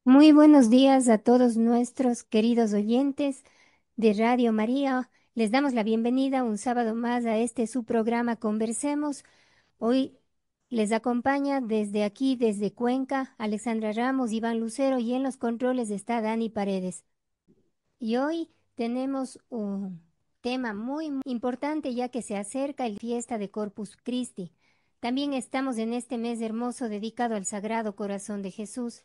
Muy buenos días a todos nuestros queridos oyentes de Radio María. Les damos la bienvenida un sábado más a este su programa Conversemos. Hoy les acompaña desde aquí, desde Cuenca, Alexandra Ramos, Iván Lucero y en los controles está Dani Paredes. Y hoy tenemos un tema muy importante ya que se acerca la fiesta de Corpus Christi. También estamos en este mes hermoso dedicado al Sagrado Corazón de Jesús.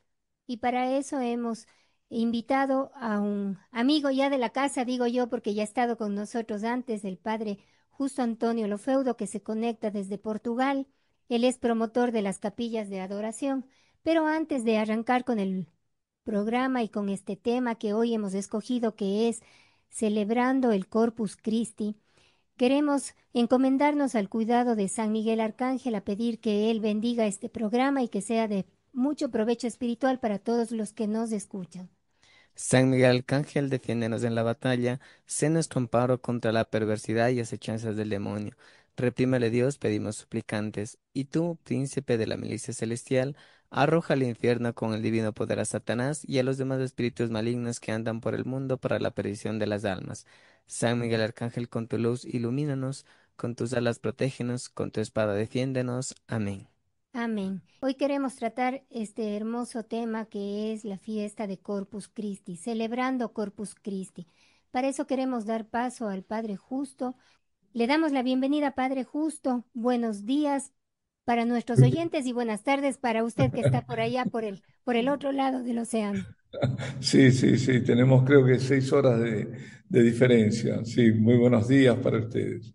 Y para eso hemos invitado a un amigo ya de la casa, digo yo, porque ya ha estado con nosotros antes, el padre Justo Antonio Lofeudo, que se conecta desde Portugal. Él es promotor de las capillas de adoración. Pero antes de arrancar con el programa y con este tema que hoy hemos escogido, que es celebrando el Corpus Christi, queremos encomendarnos al cuidado de San Miguel Arcángel a pedir que Él bendiga este programa y que sea de mucho provecho espiritual para todos los que nos escuchan. San Miguel Arcángel, defiéndenos en la batalla, sé nuestro amparo contra la perversidad y acechanzas del demonio. Reprímele Dios, pedimos suplicantes. Y tú, príncipe de la milicia celestial, arroja al infierno con el divino poder a Satanás y a los demás espíritus malignos que andan por el mundo para la perdición de las almas. San Miguel Arcángel, con tu luz ilumínanos, con tus alas protégenos, con tu espada defiéndenos. Amén. Amén. Hoy queremos tratar este hermoso tema que es la fiesta de Corpus Christi, celebrando Corpus Christi. Para eso queremos dar paso al Padre Justo. Le damos la bienvenida, Padre Justo. Buenos días para nuestros oyentes y buenas tardes para usted que está por allá, por el otro lado del océano. Sí, sí, sí, tenemos creo que 6 horas de diferencia. Sí, muy buenos días para ustedes.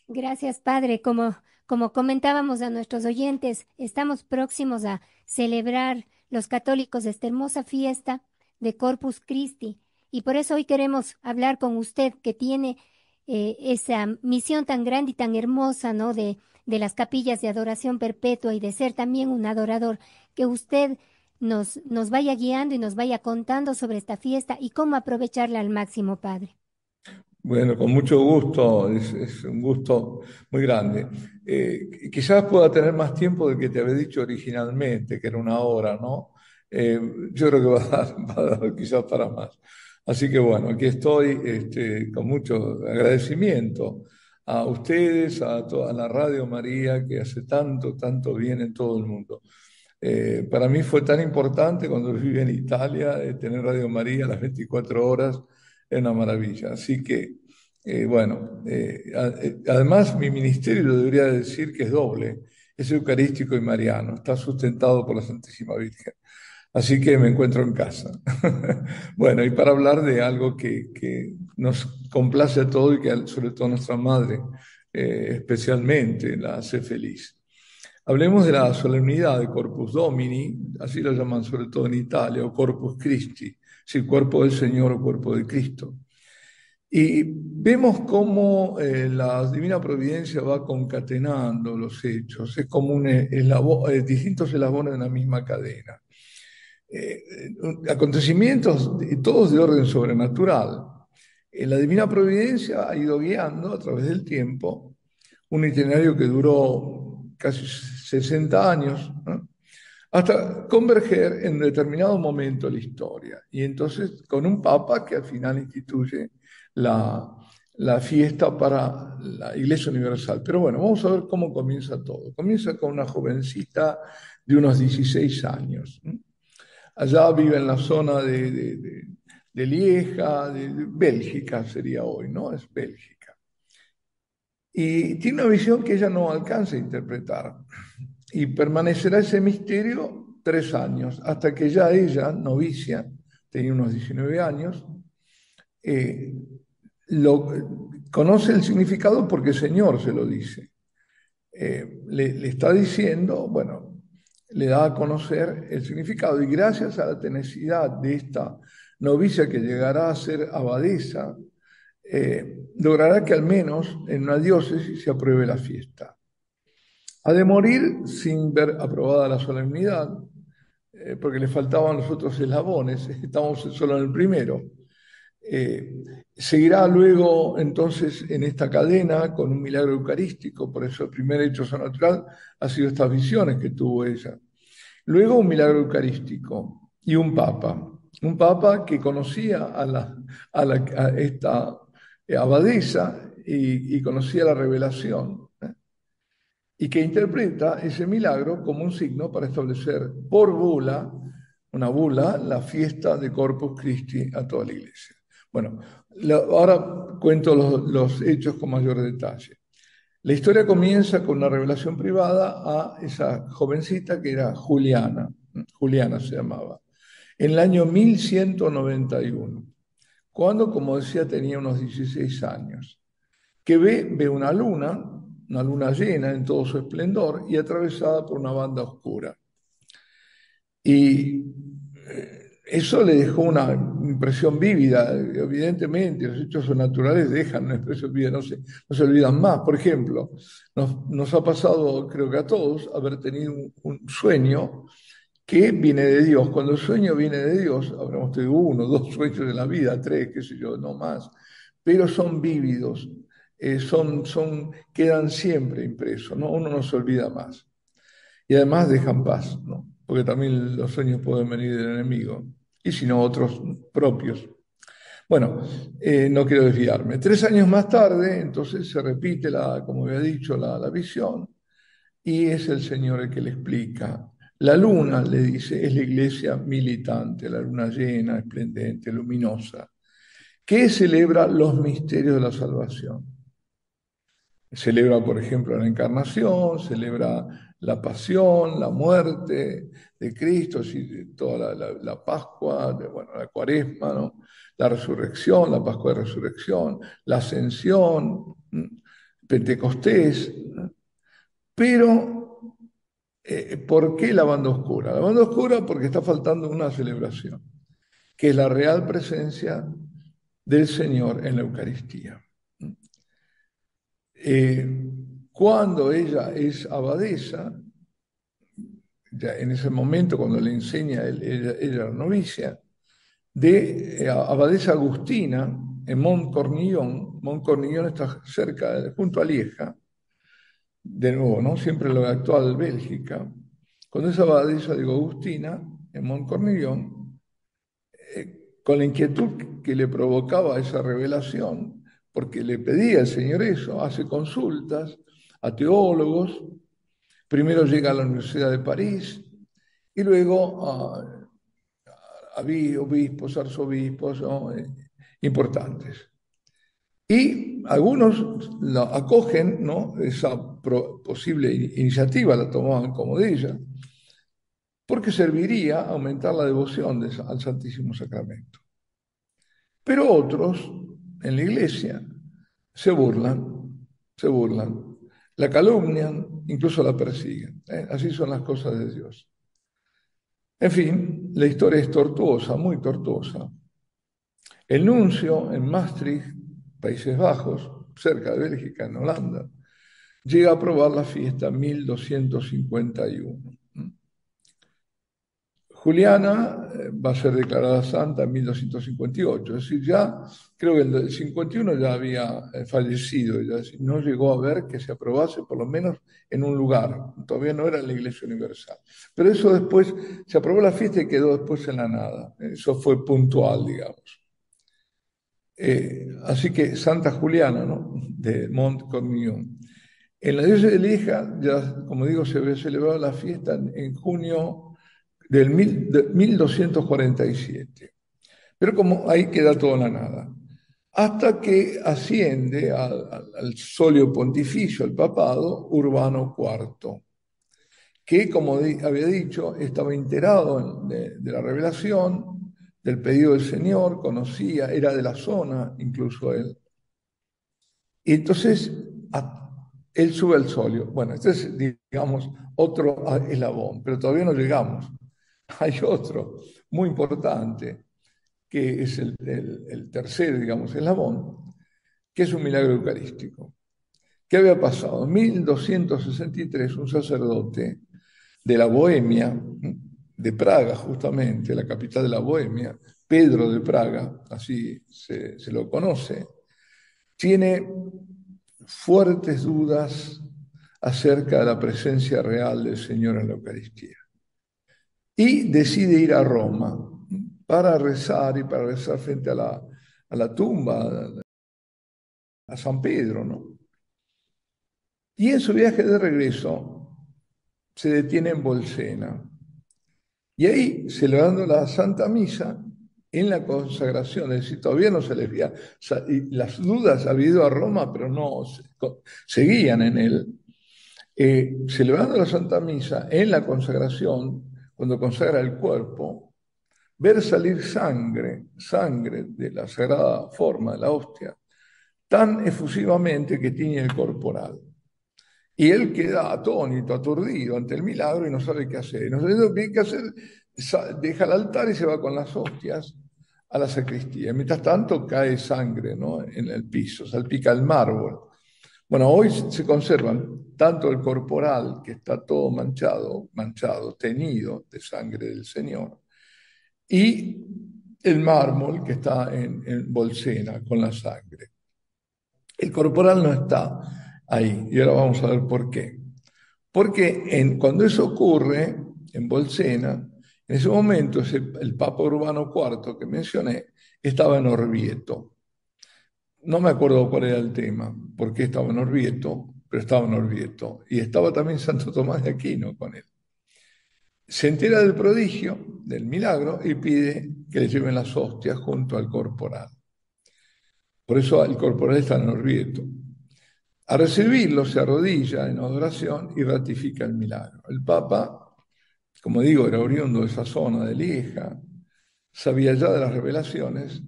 Gracias, Padre. Como comentábamos a nuestros oyentes, estamos próximos a celebrar los católicos esta hermosa fiesta de Corpus Christi. Y por eso hoy queremos hablar con usted que tiene esa misión tan grande y tan hermosa, ¿no? De las capillas de adoración perpetua y de ser también un adorador, que usted nos vaya guiando y nos vaya contando sobre esta fiesta y cómo aprovecharla al máximo, Padre. Bueno, con mucho gusto, es un gusto muy grande. Quizás pueda tener más tiempo del que te había dicho originalmente, que era 1 hora, ¿no? Eh, yo creo que va a dar quizás para más. Así que bueno, aquí estoy con mucho agradecimiento a ustedes, a toda la Radio María, que hace tanto, tanto bien en todo el mundo. Para mí fue tan importante cuando viví en Italia, tener Radio María a las 24 horas, es una maravilla. Así que, bueno, además mi ministerio, lo debería decir que es doble, es eucarístico y mariano, está sustentado por la Santísima Virgen. Así que me encuentro en casa. Bueno, y para hablar de algo que nos complace a todos y que sobre todo a nuestra madre especialmente la hace feliz. Hablemos de la solemnidad de Corpus Domini, así lo llaman sobre todo en Italia, o Corpus Christi, si cuerpo del Señor o cuerpo de Cristo. Y vemos cómo la Divina Providencia va concatenando los hechos, es como distintos eslabones de una misma cadena. Acontecimientos todos de orden sobrenatural. La Divina Providencia ha ido guiando a través del tiempo un itinerario que duró casi 60 años, ¿no? Hasta converger en determinado momento de la historia. Y entonces con un papa que al final instituye la, la fiesta para la Iglesia Universal. Pero bueno, vamos a ver cómo comienza todo. Comienza con una jovencita de unos 16 años. Allá vive en la zona de Lieja, de Bélgica sería hoy, ¿no? Es Bélgica. Y tiene una visión que ella no alcanza a interpretar. Y permanecerá ese misterio 3 años, hasta que ya ella, novicia, tenía unos 19 años, eh, conoce el significado porque el Señor se lo dice. Le está diciendo, bueno, le da a conocer el significado y gracias a la tenacidad de esta novicia que llegará a ser abadesa, logrará que al menos en una diócesis se apruebe la fiesta. Ha de morir sin ver aprobada la solemnidad, porque le faltaban los otros eslabones, estamos solo en el primero. Eh, Seguirá luego entonces en esta cadena con un milagro eucarístico, por eso el primer hecho sobrenatural ha sido estas visiones que tuvo ella. Luego un milagro eucarístico. y un papa que conocía a esta abadesa y conocía la revelación, y que interpreta ese milagro como un signo para establecer por bula, una bula, la fiesta de Corpus Christi a toda la iglesia. Bueno, ahora cuento los hechos con mayor detalle. La historia comienza con una revelación privada a esa jovencita que era Juliana. Juliana se llamaba, en el año 1191, cuando, como decía, tenía unos 16 años, que ve una luna llena en todo su esplendor y atravesada por una banda oscura. Y eso le dejó una impresión vívida. Evidentemente, los hechos naturales dejan una impresión vívida, no se olvidan más. Por ejemplo, nos ha pasado, creo que a todos, haber tenido un sueño que viene de Dios. Cuando el sueño viene de Dios, habremos tenido uno, dos sueños en la vida, tres, qué sé yo, no más, pero son vívidos, quedan siempre impresos, ¿no? Uno no se olvida más. Y además dejan paz, ¿no? Porque también los sueños pueden venir del enemigo, y si no, otros propios. Bueno, no quiero desviarme. 3 años más tarde, entonces se repite, como había dicho, la visión, y es el Señor el que le explica. La luna, le dice, es la iglesia militante, la luna llena, esplendente, luminosa, que celebra los misterios de la salvación. Celebra, por ejemplo, la encarnación, celebra la pasión, la muerte de Cristo, toda la Pascua, bueno, la Cuaresma, ¿no? La resurrección, la Pascua de Resurrección, la Ascensión, Pentecostés, ¿no? Pero, ¿por qué la banda oscura? La banda oscura porque está faltando una celebración, que es la real presencia del Señor en la Eucaristía. Cuando ella es abadesa, ya en ese momento cuando le enseña, ella era novicia, de abadesa Agustina en Montcornillon. Montcornillon está cerca, junto a Lieja, de nuevo, ¿no? Siempre lo actual Bélgica. Cuando esa abadesa, digo, Agustina, en Montcornillon, con la inquietud que le provocaba esa revelación, porque le pedía al Señor eso, hace consultas a teólogos, primero llega a la Universidad de París y luego a obispos, arzobispos, ¿no? Importantes. Y algunos la acogen, ¿no? Esa posible iniciativa la tomaban como de ella, porque serviría a aumentar la devoción al Santísimo Sacramento. Pero otros en la iglesia se burlan, la calumnian, incluso la persiguen. Así son las cosas de Dios. En fin, la historia es tortuosa, muy tortuosa. El nuncio en Maastricht, Países Bajos, cerca de Bélgica, en Holanda, llega a aprobar la fiesta 1251. Juliana va a ser declarada santa en 1258, es decir, ya creo que el 51 ya había fallecido, ya no llegó a ver que se aprobase por lo menos en un lugar, todavía no era en la Iglesia Universal. Pero eso después, se aprobó la fiesta y quedó después en la nada, eso fue puntual, digamos. Así que Santa Juliana, ¿no? De Montcornillon. En la diócesis de Lieja, ya como digo, se había celebrado la fiesta en junio de 1247. Pero como ahí queda toda la nada. Hasta que asciende al solio pontificio, al papado, Urbano IV, que, como había dicho, estaba enterado de la revelación, del pedido del Señor, conocía, era de la zona, incluso él. Y entonces él sube al solio. Bueno, este es, digamos, otro eslabón, pero todavía no llegamos. Hay otro muy importante, que es el tercer, digamos, eslabón, que es un milagro eucarístico. ¿Qué había pasado? En 1263, un sacerdote de la Bohemia, de Praga justamente, la capital de la Bohemia, Pedro de Praga, así se lo conoce, tiene fuertes dudas acerca de la presencia real del Señor en la Eucaristía. y decide ir a Roma para rezar y para rezar frente a la tumba, a San Pedro, ¿no? Y en su viaje de regreso se detiene en Bolsena. Y ahí, celebrando la Santa Misa, en la consagración, es decir, todavía no se les veía, y las dudas había ido a Roma, pero no seguían en él. Celebrando la Santa Misa, en la consagración, cuando consagra el cuerpo, ver salir sangre, sangre de la sagrada forma de la hostia, tan efusivamente que tiñe el corporal. Y él queda atónito, aturdido ante el milagro y no sabe qué hacer. No sabe lo que hay que hacer, deja el altar y se va con las hostias a la sacristía. Mientras tanto cae sangre, ¿no?, en el piso, salpica el mármol. Bueno, hoy se conservan tanto el corporal, que está todo manchado, teñido de sangre del Señor, y el mármol que está en Bolsena con la sangre. El corporal no está ahí, y ahora vamos a ver por qué. Porque cuando eso ocurre en Bolsena, en ese momento el Papa Urbano IV que mencioné estaba en Orvieto. No me acuerdo cuál era el tema, por qué estaba en Orvieto, pero estaba en Orvieto. Y estaba también Santo Tomás de Aquino con él. Se entera del prodigio, del milagro, y pide que le lleven las hostias junto al corporal. Por eso el corporal está en Orvieto. A recibirlo se arrodilla en adoración y ratifica el milagro. El Papa, como digo, era oriundo de esa zona de Lieja, sabía ya de las revelaciones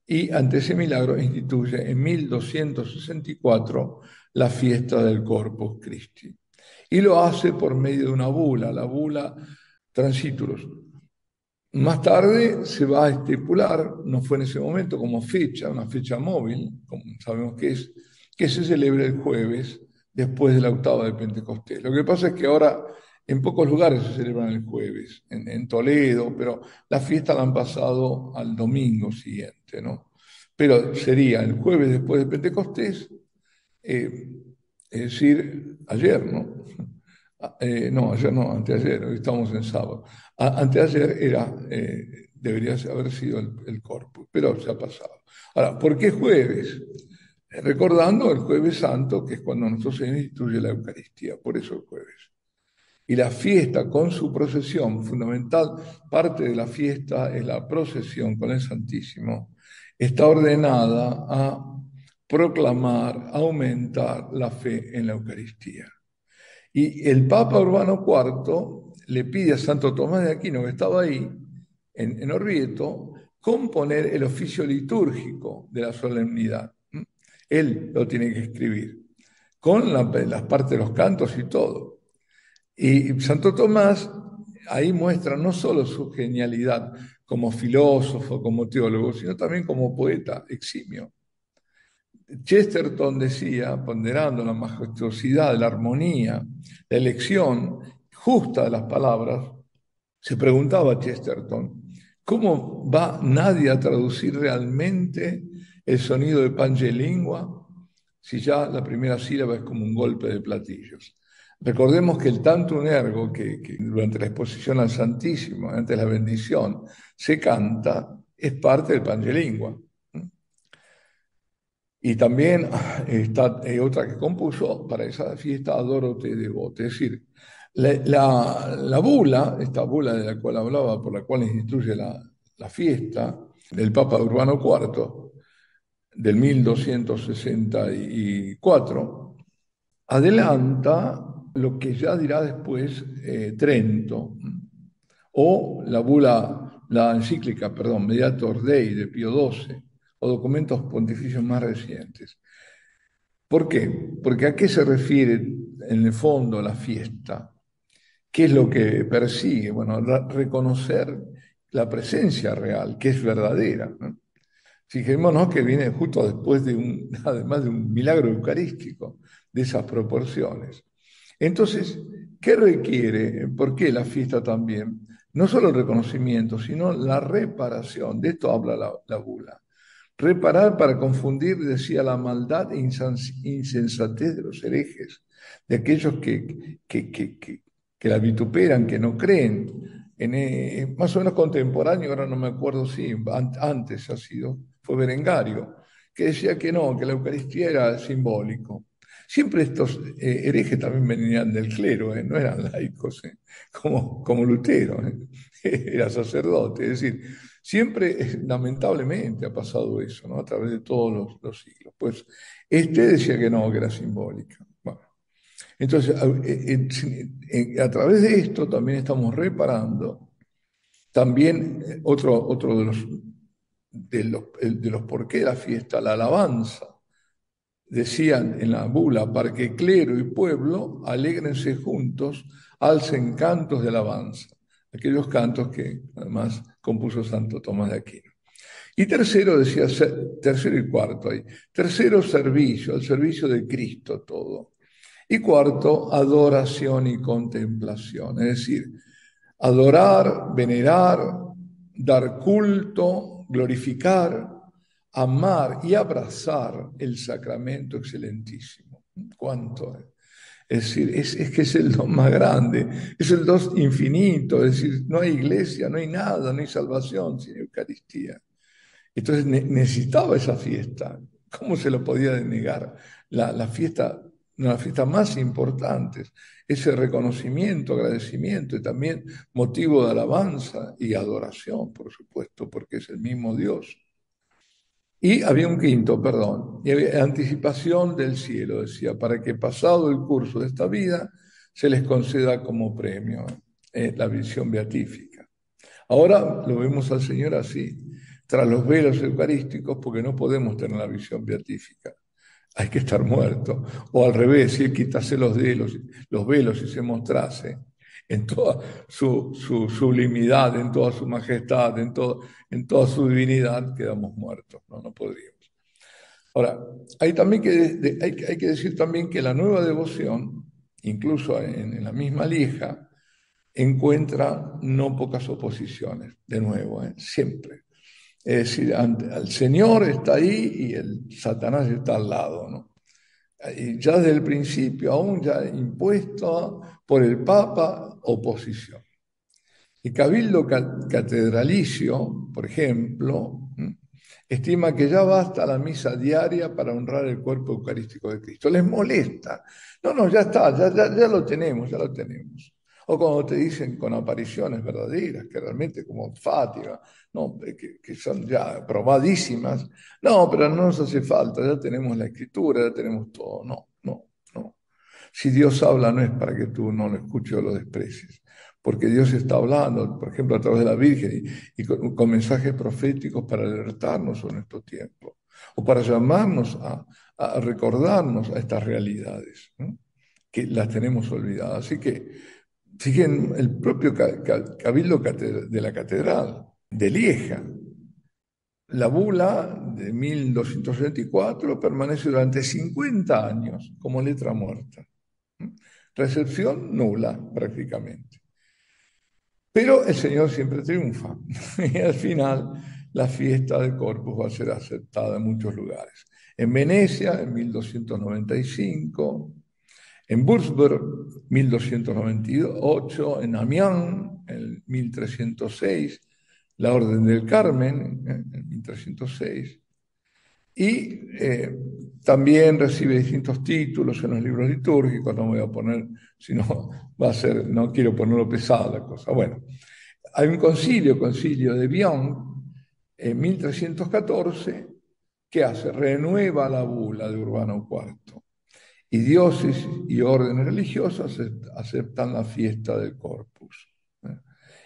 y ante ese milagro instituye en 1264 la fiesta del Corpus Christi. Y lo hace por medio de una bula, la bula Transiturus. Más tarde se va a estipular, no fue en ese momento, como fecha, una fecha móvil, como sabemos que se celebre el jueves después de la octava de Pentecostés. Lo que pasa es que ahora en pocos lugares se celebran el jueves, en Toledo, pero la fiesta la han pasado al domingo siguiente, ¿no? Pero sería el jueves después de Pentecostés, es decir, ayer, ¿no? No, ayer no, anteayer, hoy estamos en sábado. Anteayer debería haber sido el Corpus, pero se ha pasado. Ahora, ¿por qué jueves? Recordando el Jueves Santo, que es cuando nosotros se instituye la Eucaristía, por eso el jueves. Y la fiesta con su procesión, fundamental parte de la fiesta es la procesión con el Santísimo, está ordenada a proclamar, aumentar la fe en la Eucaristía. Y el Papa Urbano IV le pide a Santo Tomás de Aquino, que estaba ahí, en Orvieto, componer el oficio litúrgico de la solemnidad. Él lo tiene que escribir, con las partes de los cantos y todo. Y Santo Tomás ahí muestra no solo su genialidad como filósofo, como teólogo, sino también como poeta eximio. Chesterton decía, ponderando la majestuosidad, la armonía, la elección justa de las palabras, se preguntaba Chesterton, ¿cómo va nadie a traducir realmente el sonido de pangelingua si ya la primera sílaba es como un golpe de platillos? Recordemos que el tantum ergo que durante la exposición al Santísimo, antes de la bendición, se canta, es parte del pangelingua. Y también está otra que compuso para esa fiesta Adoro te devote. Es decir, la bula, esta bula de la cual hablaba, por la cual instituye la fiesta, del Papa Urbano IV, del 1264, adelanta lo que ya dirá después Trento, o la encíclica, perdón, Mediator Dei de Pío XII, o documentos pontificios más recientes. ¿Por qué? Porque ¿a qué se refiere en el fondo la fiesta? ¿Qué es lo que persigue? Bueno, reconocer la presencia real, que es verdadera, ¿no? Fijémonos que viene justo después además de un milagro eucarístico de esas proporciones. Entonces, ¿qué requiere? ¿Por qué la fiesta también? No solo el reconocimiento, sino la reparación. De esto habla la bula. Reparar para confundir, decía, la maldad e insensatez de los herejes, de aquellos que la vituperan, que no creen más o menos contemporáneo, ahora no me acuerdo si antes fue Berengario, que decía que no, que la Eucaristía era simbólico. Siempre estos herejes también venían del clero, no eran laicos, como Lutero, era sacerdote. Es decir, siempre, lamentablemente, ha pasado eso, ¿no? A través de todos los siglos. Pues este decía que no, que era simbólica. Bueno, entonces, a través de esto también estamos reparando también otro de los por qué la fiesta, la alabanza. Decían en la bula, para que clero y pueblo alégrense juntos, alcen cantos de alabanza. Aquellos cantos que además compuso Santo Tomás de Aquino. Y tercero, decía, tercero y cuarto ahí. Tercero, servicio, al servicio de Cristo todo. Y cuarto, adoración y contemplación. Es decir, adorar, venerar, dar culto, glorificar, amar y abrazar el sacramento excelentísimo. ¿Cuánto? Es decir, es que es el don más grande, es el don infinito, es decir, no hay iglesia, no hay nada, no hay salvación sin Eucaristía. Entonces necesitaba esa fiesta. ¿Cómo se lo podía denegar? La fiesta, una de las fiestas más importantes, ese reconocimiento, agradecimiento y también motivo de alabanza y adoración, por supuesto, porque es el mismo Dios. Y había un quinto, perdón, y había anticipación del cielo, decía, para que pasado el curso de esta vida se les conceda como premio la visión beatífica. Ahora lo vemos al Señor así, tras los velos eucarísticos, porque no podemos tener la visión beatífica. Hay que estar muerto. O al revés, si Él quitase los velos y se mostrase en toda su sublimidad, en toda su majestad, en toda su divinidad, quedamos muertos, no podríamos. Ahora, hay que decir también que la nueva devoción, incluso en la misma Lieja, encuentra no pocas oposiciones, de nuevo, siempre. Es decir, el Señor está ahí y el Satanás está al lado, ¿no? Y ya desde el principio, aún ya impuesto por el Papa, oposición. Y Cabildo Catedralicio, por ejemplo, estima que ya basta la misa diaria para honrar el cuerpo eucarístico de Cristo. Les molesta. No, ya está, ya lo tenemos, ya lo tenemos. O cuando te dicen con apariciones verdaderas, que realmente como Fátima, ¿no? que son ya probadísimas. No, pero no nos hace falta, ya tenemos la escritura, ya tenemos todo. No. Si Dios habla no es para que tú no lo escuches o lo desprecies, porque Dios está hablando, por ejemplo, a través de la Virgen y con mensajes proféticos para alertarnos sobre nuestro tiempo, o para llamarnos a recordarnos a estas realidades, ¿no? Que las tenemos olvidadas. Así que, siguen el propio Cabildo de la Catedral de Lieja, la bula de 1224 permanece durante 50 años como letra muerta. Recepción nula, prácticamente. Pero el Señor siempre triunfa. Y al final, la fiesta de Corpus va a ser aceptada en muchos lugares. En Venecia, en 1295, en Würzburg, 1298, en Amiens, en 1306, la Orden del Carmen, en 1306, y también recibe distintos títulos en los libros litúrgicos, no me voy a poner, sino no quiero ponerlo pesada la cosa. Bueno, hay un concilio de Bion, en 1314, que hace, renueva la bula de Urbano IV. Y diócesis y órdenes religiosas aceptan la fiesta del Corpus.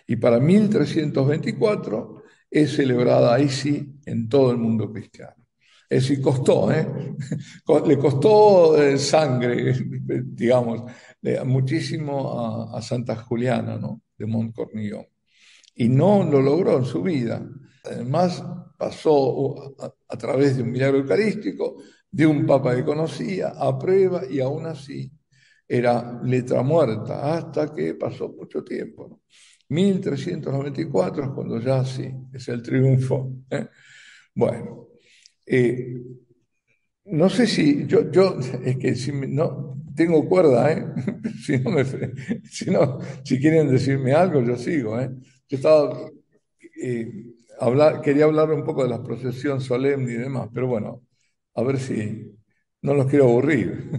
Y para 1324 es celebrada ahí sí en todo el mundo cristiano. Es decir, costó, le costó sangre, digamos, muchísimo a Santa Juliana, ¿no? De Montcornillon. Y no lo logró en su vida. Además, pasó a través de un milagro eucarístico, de un papa que conocía, a prueba, y aún así era letra muerta, hasta que pasó mucho tiempo, ¿no? 1394 es cuando ya sí, es el triunfo. Bueno, no sé si, es que si no, tengo cuerda, ¿eh? Si no si no, si quieren decirme algo, yo sigo, ¿eh? Yo estaba, quería hablar un poco de la procesión solemne y demás, pero bueno, a ver si no los quiero aburrir.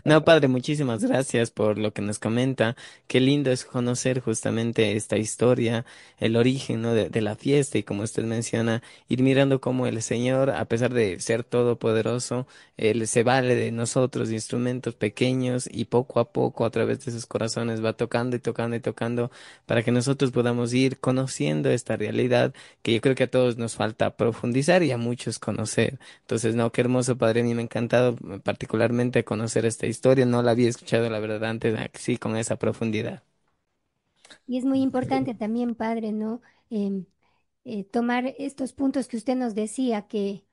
No, padre, muchísimas gracias por lo que nos comenta. Qué lindo es conocer justamente esta historia, el origen, ¿no? de la fiesta y como usted menciona, ir mirando cómo el Señor, a pesar de ser todopoderoso, Él se vale de nosotros, de instrumentos pequeños y poco a poco a través de sus corazones va tocando y tocando y tocando para que nosotros podamos ir conociendo esta realidad que yo creo que a todos nos falta profundizar y a muchos conocer. Entonces, no, qué hermoso, padre. A mí me ha encantado particularmente conocer esta historia. No la había escuchado, la verdad, antes, así con esa profundidad. Y es muy importante también, padre, ¿no? Em, tomar estos puntos que usted nos decía, que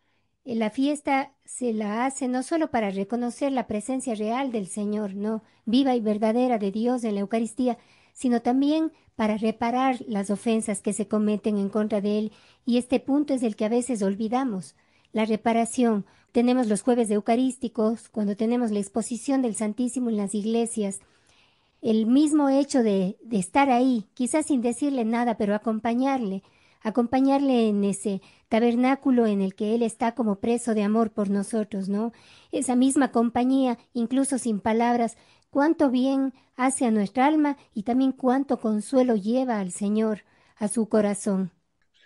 la fiesta se la hace no solo para reconocer la presencia real del Señor, ¿no? Viva y verdadera de Dios en la Eucaristía, sino también para reparar las ofensas que se cometen en contra de Él. Y este punto es el que a veces olvidamos, la reparación. Tenemos los jueves eucarísticos, cuando tenemos la exposición del Santísimo en las iglesias, el mismo hecho de estar ahí, quizás sin decirle nada, pero acompañarle en ese tabernáculo en el que Él está como preso de amor por nosotros, ¿no? Esa misma compañía, incluso sin palabras, cuánto bien hace a nuestra alma y también cuánto consuelo lleva al Señor a su corazón.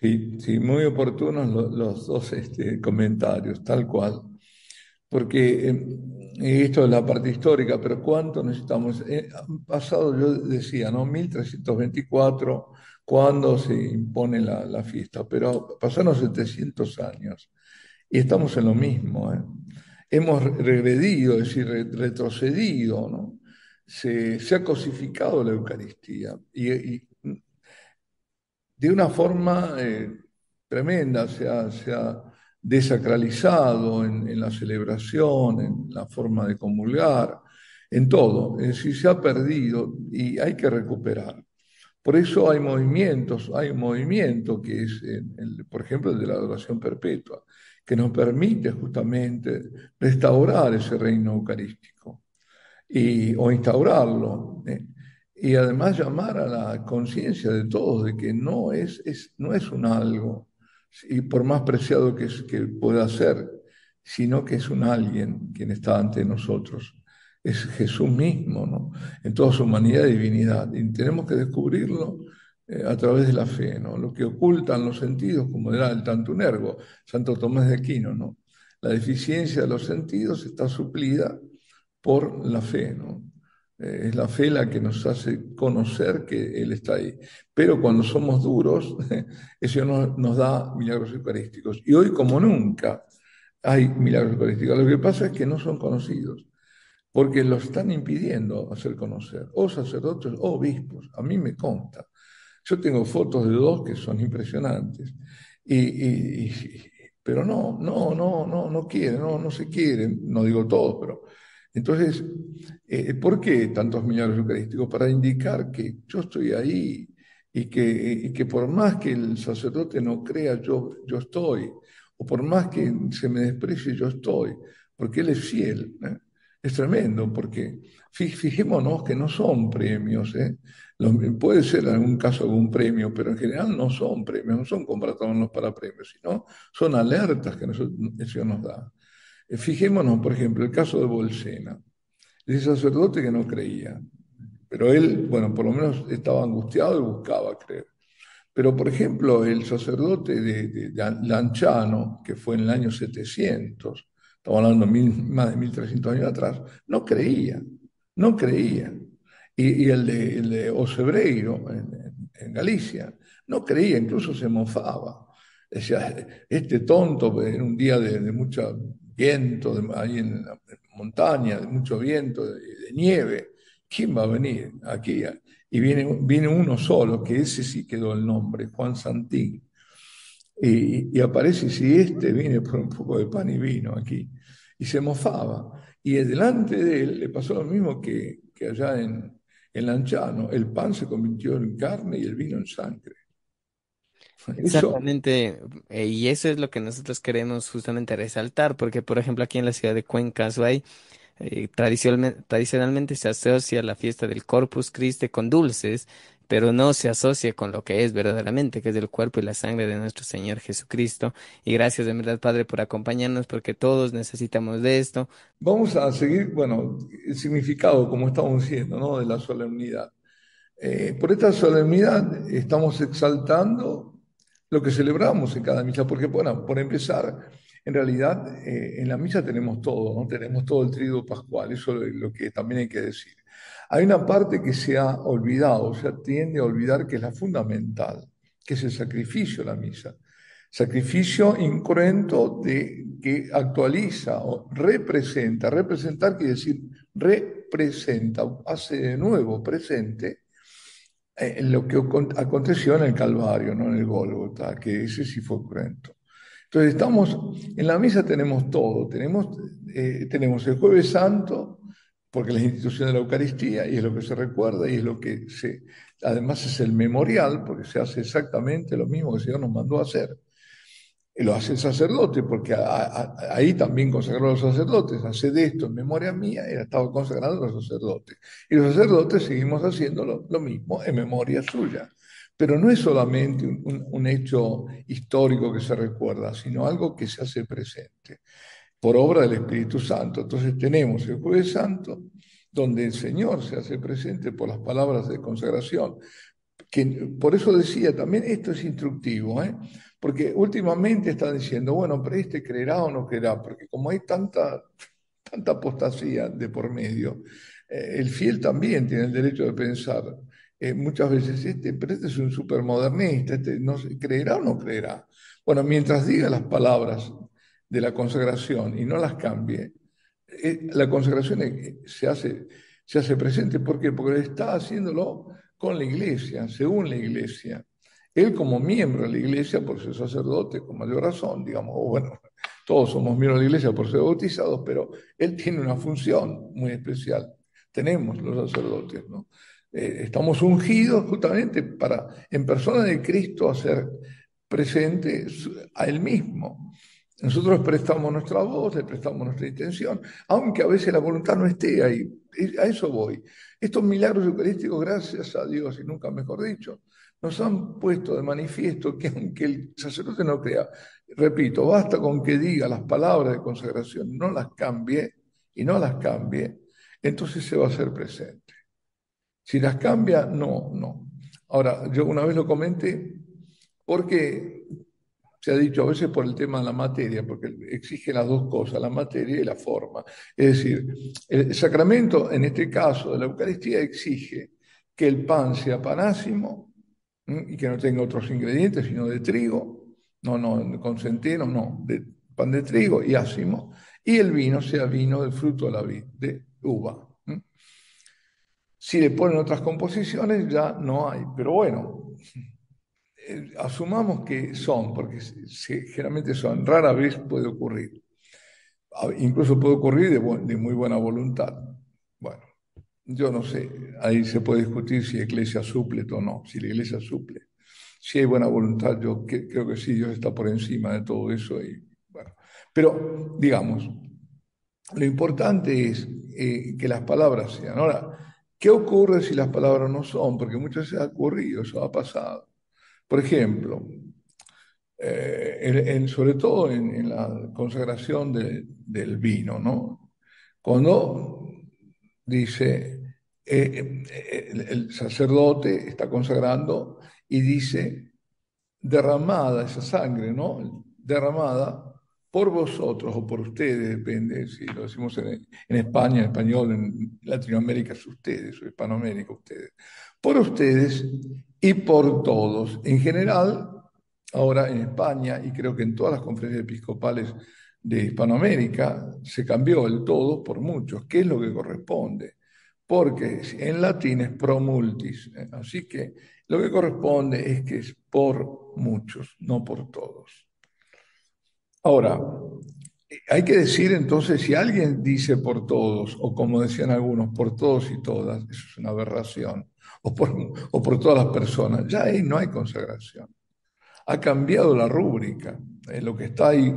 Sí, sí, muy oportunos los dos comentarios, tal cual. Porque esto es la parte histórica, pero ¿cuánto necesitamos? Han pasado, yo decía, ¿no? 1324, cuando se impone la fiesta, pero pasaron 700 años y estamos en lo mismo, ¿eh? Hemos regredido, es decir, retrocedido, ¿no? Se ha cosificado la Eucaristía y de una forma tremenda, se ha desacralizado en la celebración, en la forma de comulgar, en todo. Es decir, se ha perdido y hay que recuperar. Por eso hay un movimiento que es, por ejemplo, el de la adoración perpetua, que nos permite justamente restaurar ese reino eucarístico o instaurarlo. Y además llamar a la conciencia de todos de que no es un algo, y por más preciado que pueda ser, sino que es un alguien quien está ante nosotros. Es Jesús mismo, ¿no? En toda su humanidad y divinidad. Y tenemos que descubrirlo a través de la fe, ¿no? Lo que ocultan los sentidos, como era el Tantunergo, Santo Tomás de Aquino, ¿no? La deficiencia de los sentidos está suplida por la fe, ¿no? Es la fe la que nos hace conocer que Él está ahí. Pero cuando somos duros, eso nos da milagros eucarísticos. Y hoy, como nunca, hay milagros eucarísticos. Lo que pasa es que no son conocidos, porque los están impidiendo hacer conocer, o sacerdotes o obispos. A mí me consta. Yo tengo fotos de dos que son impresionantes. Pero no quieren, no se quieren, no digo todos, pero entonces, ¿por qué tantos milagros eucarísticos? Para indicar que yo estoy ahí y que por más que el sacerdote no crea, yo estoy, o por más que se me desprecie, yo estoy, porque Él es fiel. ¿Eh? Es tremendo, porque fijémonos que no son premios, ¿eh? Puede ser en algún caso algún premio, pero en general no son premios, no son contratados para premios, sino son alertas que el Señor nos da. Fijémonos, por ejemplo, el caso de Bolsena, ese sacerdote que no creía, pero él, bueno, por lo menos estaba angustiado y buscaba creer. Pero, por ejemplo, el sacerdote de Lanciano, que fue en el año 700, estamos hablando más de 1300 años atrás, no creía, no creía. Y el de Ocebreiro, en Galicia, no creía, incluso se mofaba. Decía, este tonto, en un día de mucho viento, ahí en la montaña, de mucho viento, de nieve, ¿quién va a venir aquí? Y viene uno solo, que ese sí quedó el nombre, Juan Santín. Y aparece, si este viene por un poco de pan y vino aquí. Y se mofaba. Y delante de él le pasó lo mismo que allá en Lanciano. El pan se convirtió en carne y el vino en sangre. Eso, Exactamente, y eso es lo que nosotros queremos justamente resaltar, porque por ejemplo aquí en la ciudad de Cuenca, Azuay, Tradicionalmente se asocia la fiesta del Corpus Christi con dulces, pero no se asocia con lo que es verdaderamente, que es el cuerpo y la sangre de nuestro Señor Jesucristo. Y gracias de verdad, Padre, por acompañarnos, porque todos necesitamos de esto. Vamos a seguir, bueno, el significado, como estamos diciendo, ¿no? De la solemnidad. Por esta solemnidad estamos exaltando lo que celebramos en cada misa, porque, bueno, por empezar, en realidad en la misa tenemos todo, ¿no? Tenemos todo el triduo pascual, eso es lo que también hay que decir. Hay una parte que se ha olvidado, o sea, tiende a olvidar que es la fundamental, que es el sacrificio de la misa. Sacrificio incruento que actualiza o representa. Representar quiere decir representa, hace de nuevo presente lo que aconteció en el Calvario, no en el Gólgota, que ese sí fue cruento. Entonces estamos, en la misa tenemos todo, tenemos el Jueves Santo, porque es la institución de la Eucaristía y es lo que se recuerda y es lo que además es el memorial, porque se hace exactamente lo mismo que el Señor nos mandó a hacer. Y lo hace el sacerdote, porque ahí también consagró a los sacerdotes. Haced esto en memoria mía, él estaba consagrando a los sacerdotes. Y los sacerdotes seguimos haciendo lo mismo en memoria suya. Pero no es solamente un hecho histórico que se recuerda, sino algo que se hace presente por obra del Espíritu Santo. Entonces tenemos el Jueves Santo, donde el Señor se hace presente por las palabras de consagración, que por eso decía también, esto es instructivo, porque últimamente están diciendo, bueno, pero este creerá o no creerá, porque como hay tanta apostasía de por medio, el fiel también tiene el derecho de pensar muchas veces, pero este es un supermodernista, este no creerá o no creerá. Bueno, mientras diga las palabras de la consagración y no las cambie, la consagración se hace presente. ¿Por qué? Porque está haciéndolo con la iglesia, según la iglesia. Él como miembro de la iglesia, por ser sacerdote, con mayor razón, digamos, o bueno, todos somos miembros de la iglesia por ser bautizados, pero él tiene una función muy especial. Tenemos los sacerdotes, ¿no? Estamos ungidos justamente para, en persona de Cristo, hacer presente a Él mismo. Nosotros prestamos nuestra voz, le prestamos nuestra intención, aunque a veces la voluntad no esté ahí. A eso voy. Estos milagros eucarísticos, gracias a Dios, y nunca mejor dicho, nos han puesto de manifiesto que aunque el sacerdote no crea, repito, basta con que diga las palabras de consagración, no las cambie y no las cambie, entonces se va a hacer presente. Si las cambia, no, no. Ahora, yo una vez lo comenté porque se ha dicho a veces por el tema de la materia, porque exige las dos cosas, la materia y la forma. Es decir, el sacramento, en este caso de la Eucaristía, exige que el pan sea panásimo y que no tenga otros ingredientes, sino de trigo, no con centeno, no, de pan de trigo y ácimo, y el vino sea vino del fruto de la vid, de uva. Si le ponen otras composiciones, ya no hay. Pero bueno, asumamos que son, porque generalmente son, rara vez puede ocurrir. Incluso puede ocurrir de muy buena voluntad. Bueno, yo no sé, ahí se puede discutir si la iglesia suple o no, si la iglesia suple. Si hay buena voluntad, yo creo que sí, Dios está por encima de todo eso. Y, bueno. Pero, digamos, lo importante es que las palabras sean. Ahora, ¿qué ocurre si las palabras no son? Porque muchas veces ha ocurrido, eso ha pasado. Por ejemplo, sobre todo en la consagración del vino, ¿no? Cuando dice, el sacerdote está consagrando y dice, derramada esa sangre, ¿no? Derramada por vosotros o por ustedes, depende si lo decimos en España, en español, en Latinoamérica es ustedes, o Hispanoamérica ustedes, por ustedes y por todos. En general, ahora en España y creo que en todas las conferencias episcopales de Hispanoamérica se cambió el todo por muchos, que es lo que corresponde, porque en latín es pro multis, así que lo que corresponde es que es por muchos, no por todos. Ahora, hay que decir entonces, si alguien dice por todos, o como decían algunos, por todos y todas, eso es una aberración, o por todas las personas, ya ahí no hay consagración. Ha cambiado la rúbrica, lo que está ahí,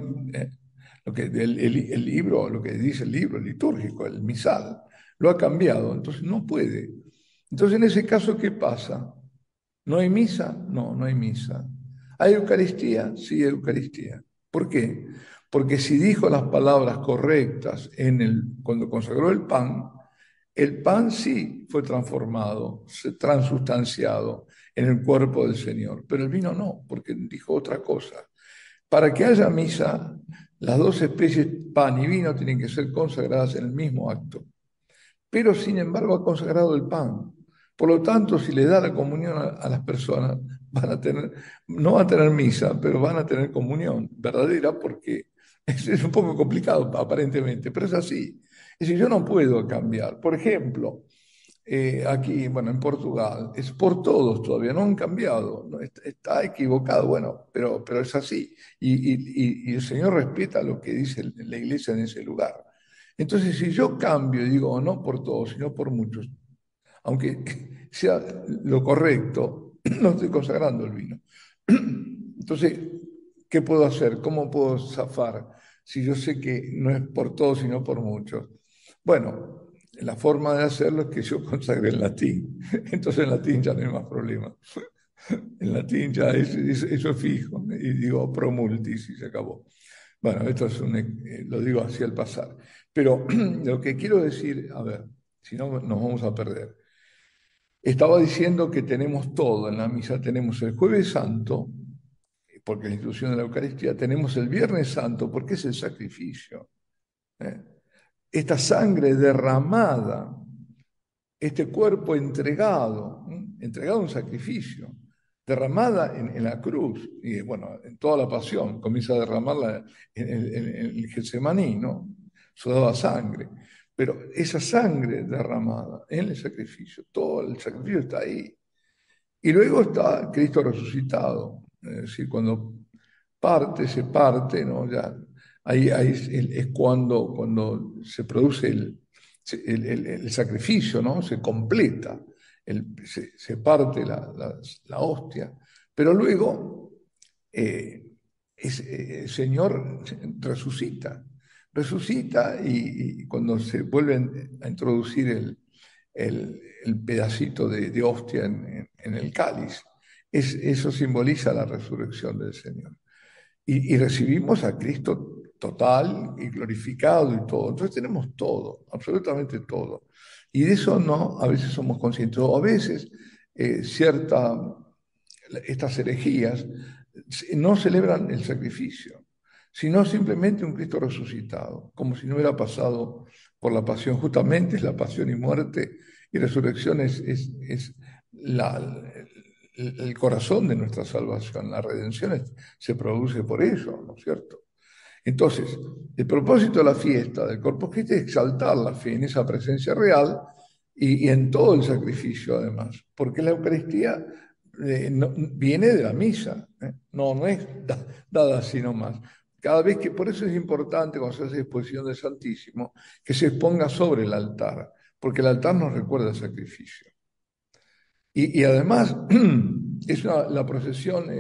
el libro, lo que dice el libro litúrgico, el misal, lo ha cambiado, entonces no puede. Entonces, en ese caso, ¿qué pasa? ¿No hay misa? No, no hay misa. ¿Hay Eucaristía? Sí, hay Eucaristía. ¿Por qué? Porque si dijo las palabras correctas cuando consagró el pan sí fue transformado, transustanciado en el cuerpo del Señor, pero el vino no, porque dijo otra cosa. Para que haya misa, las dos especies, pan y vino, tienen que ser consagradas en el mismo acto. Pero sin embargo ha consagrado el pan. Por lo tanto, si le da la comunión a las personas, no van a tener misa, pero van a tener comunión verdadera, porque es un poco complicado aparentemente, pero es así. Es decir, yo no puedo cambiar. Por ejemplo, aquí, bueno, en Portugal, es por todos todavía, no han cambiado, no, está equivocado, bueno, pero es así. Y el Señor respeta lo que dice la iglesia en ese lugar. Entonces, si yo cambio y digo, no por todos, sino por muchos, aunque sea lo correcto, no estoy consagrando el vino. Entonces, ¿qué puedo hacer? ¿Cómo puedo zafar si yo sé que no es por todos, sino por muchos? Bueno, la forma de hacerlo es que yo consagre en latín. Entonces en latín ya no hay más problema. En latín ya eso es fijo. Y digo promultis y se acabó. Bueno, esto lo digo así al pasar. Pero lo que quiero decir, a ver, si no nos vamos a perder. Estaba diciendo que tenemos todo en la misa. Tenemos el Jueves Santo, porque es la institución de la Eucaristía. Tenemos el Viernes Santo, porque es el sacrificio. ¿Eh? Esta sangre derramada, este cuerpo entregado, entregado a un sacrificio, derramada en la cruz, y bueno, en toda la pasión, comienza a derramarla en el Getsemaní, ¿no? Sudaba sangre, pero esa sangre derramada en el sacrificio, todo el sacrificio está ahí. Y luego está Cristo resucitado, es decir, cuando se parte, ¿no? Ya, ahí es cuando se produce el sacrificio, ¿no? Se completa, se parte la hostia, pero luego el Señor resucita y cuando se vuelven a introducir el pedacito de hostia en el cáliz, eso simboliza la resurrección del Señor. Y recibimos a Cristo total y glorificado y todo. Entonces tenemos todo, absolutamente todo. Y de eso no, a veces somos conscientes. O a veces estas herejías no celebran el sacrificio, sino simplemente un Cristo resucitado, como si no hubiera pasado por la pasión. Justamente es la pasión y muerte y resurrección es el corazón de nuestra salvación. La redención se produce por eso, ¿no es cierto? Entonces, el propósito de la fiesta del Corpus Christi es exaltar la fe en esa presencia real y en todo el sacrificio, además, porque la Eucaristía viene de la misa, no es dada así nomás. Cada vez que, por eso es importante cuando se hace exposición del Santísimo, que se exponga sobre el altar, porque el altar nos recuerda el sacrificio. Y además, la procesión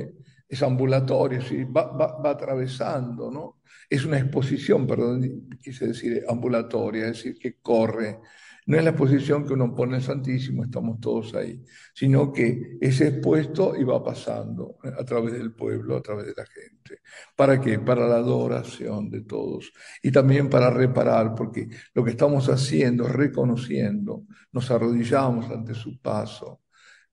es ambulatoria, ¿sí? Va atravesando, ¿no? Es una exposición, perdón, quise decir ambulatoria, es decir, que corre. No es la exposición que uno pone en el Santísimo, estamos todos ahí, sino que es expuesto y va pasando a través del pueblo, a través de la gente. ¿Para qué? Para la adoración de todos y también para reparar, porque lo que estamos haciendo, reconociendo, nos arrodillamos ante su paso,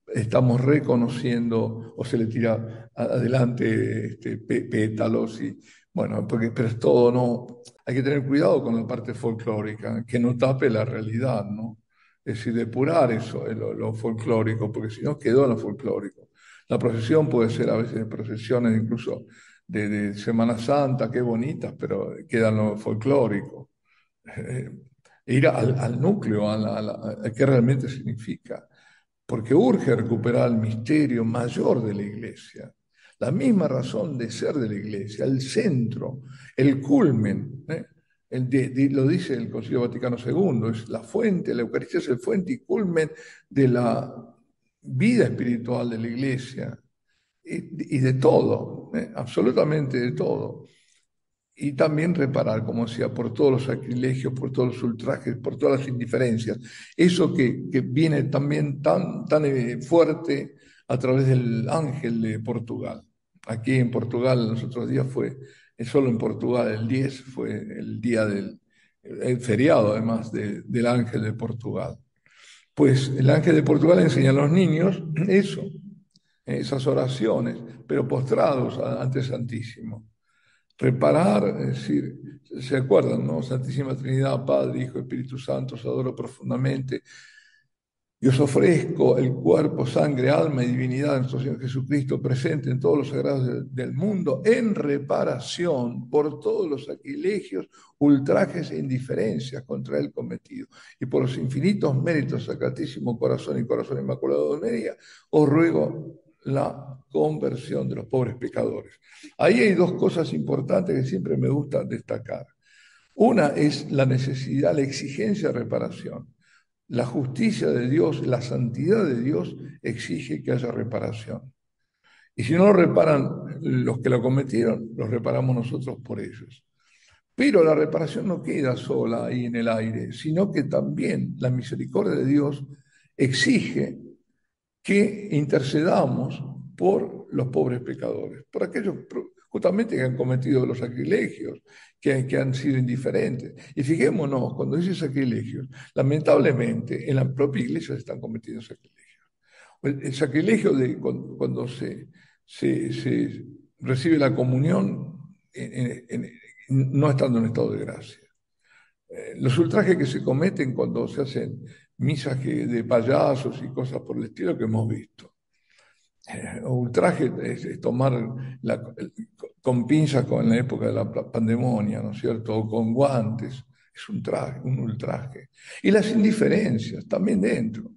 estamos reconociendo o se le tira adelante pétalos y bueno, pero es todo, ¿no? Hay que tener cuidado con la parte folclórica, que no tape la realidad, ¿no? Es decir, depurar eso, lo folclórico, porque si no quedó en lo folclórico. La procesión puede ser a veces procesiones incluso de Semana Santa, qué bonitas, pero quedan lo folclórico. Ir al núcleo, a qué realmente significa, porque urge recuperar el misterio mayor de la Iglesia, la misma razón de ser de la Iglesia, el centro, el culmen. Lo dice el Concilio Vaticano II, es la fuente, la Eucaristía es el fuente y culmen de la vida espiritual de la Iglesia y de todo, absolutamente de todo. y también reparar, como decía, por todos los sacrilegios, por todos los ultrajes, por todas las indiferencias. Eso que viene también tan fuerte a través del ángel de Portugal. Aquí en Portugal, los otros días fue, solo en Portugal, el 10 fue el día el feriado además del ángel de Portugal. Pues el ángel de Portugal enseña a los niños eso, esas oraciones, pero postrados ante el Santísimo. Reparar, es decir, ¿se acuerdan, no? Santísima Trinidad, Padre, Hijo, Espíritu Santo, os adoro profundamente y os ofrezco el cuerpo, sangre, alma y divinidad de nuestro Señor Jesucristo presente en todos los sagrados del mundo en reparación por todos los sacrilegios, ultrajes e indiferencias contra él cometido y por los infinitos méritos Sacratísimo Corazón y Corazón Inmaculado de María, os ruego la conversión de los pobres pecadores. Ahí hay dos cosas importantes que siempre me gusta destacar. Una es la necesidad, la exigencia de reparación. La justicia de Dios, la santidad de Dios exige que haya reparación. Y si no lo reparan los que lo cometieron, los reparamos nosotros por ellos. Pero la reparación no queda sola ahí en el aire, sino que también la misericordia de Dios exige que intercedamos por los pobres pecadores, por aquellos justamente que han cometido los sacrilegios, que han sido indiferentes. Y fijémonos, cuando dice sacrilegios, lamentablemente en la propia iglesia se están cometiendo sacrilegios. El sacrilegio de cuando se recibe la comunión no estando en estado de gracia. Los ultrajes que se cometen cuando se hacen misas de payasos y cosas por el estilo que hemos visto. Ultraje es tomar con pinzas en la época de la pandemonia, ¿no es cierto? O con guantes. Es un ultraje. Y las indiferencias también dentro.